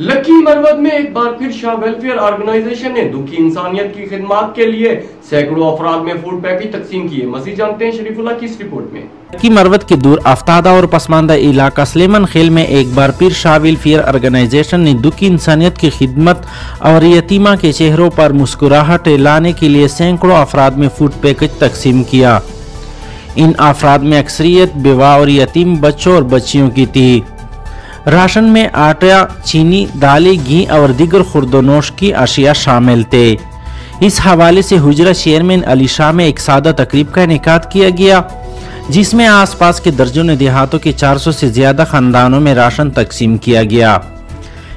Lucky Marwat में एक बार फिर शाह वेलफेयर ऑर्गेनाइजेशन ने दुखी इंसानियत की खिदमत के लिए सैकड़ों अफराद में फूड पैकेट तकसीम किए। मज़ीद जानते हैं शरीफुल्लाह की इस रिपोर्ट में। लकी मरवत के दूर आफ्तादा और पसमानदा इलाका सलेमन खेल में एक बार फिर शाह वेलफेयर ऑर्गेनाइजेशन ने दुखी इंसानियत की खिदमत और यतीमा के चेहरों पर मुस्कुराहट लाने के लिए सैकड़ों अफराद में फूड पैकेट तकसीम किया। इन अफराद में अक्सरियत बेवा और यतीम बच्चों और बच्चियों की थी। राशन में आटा, चीनी, दालें, घी और दीगर खुर्दनोश की अशिया शामिल थे। इस हवाले से हुजरा चेयरमैन अली शाह में एक सादा तकरीब का इनेकाद किया गया, जिसमें आसपास के दर्जनों देहातों के 400 से ज्यादा खानदानों में राशन तकसीम किया गया।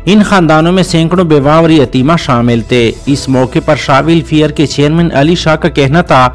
इन खानदानों में सैकड़ों बेवा और यतीमा शामिल थे। इस मौके पर शाह वेलफेयर के चेयरमैन अली शाह का कहना था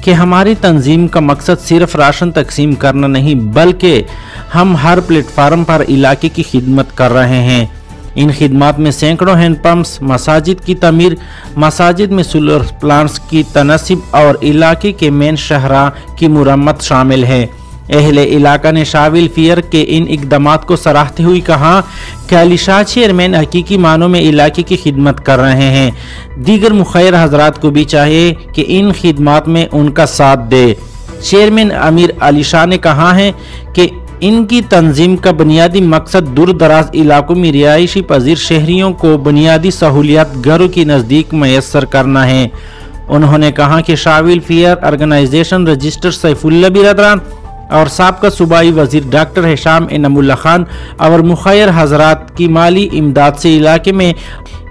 कि हमारी तंजीम का मकसद सिर्फ राशन तकसीम करना नहीं, बल्कि हम हर प्लेटफार्म पर इलाके की खिदमत कर रहे हैं। इन खिदमत में सैकड़ों हैंडपम्प्स, मसाजिद की तमीर, मसाजिद में सोलर प्लांट्स की तनसीब और इलाके के मेन शहरा की मुरम्मत शामिल है। अहले इलाका ने शाह वेलफेयर के इन इकदामात को सराहते हुए कहा कि अली शाह चेयरमैन हकीकी मानों में इलाके की खिदमत कर रहे हैं। दीगर मुखैर हजरात को भी चाहिए कि इन खिदमत में उनका साथ दे। चेयरमैन अमीर अली शाह ने कहा है कि इनकी तंजीम का बुनियादी मकसद दूर दराज इलाकों में रिहायशी पजीर शहरियों को बुनियादी सहूलियात घरों के नज़दीक मैसर करना है। उन्होंने कहा कि Shah welfare organisation register Saifullah बिरादरान और साबका सूबाई वजीर डॉक्टर हिशाम इनामुल्लाह खान और मुखैर हजरात की माली इमदाद से इलाके में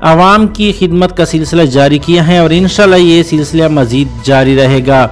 आवाम की खिदमत का सिलसिला जारी किया है और इंशाअल्लाह ये सिलसिला मजीद जारी रहेगा।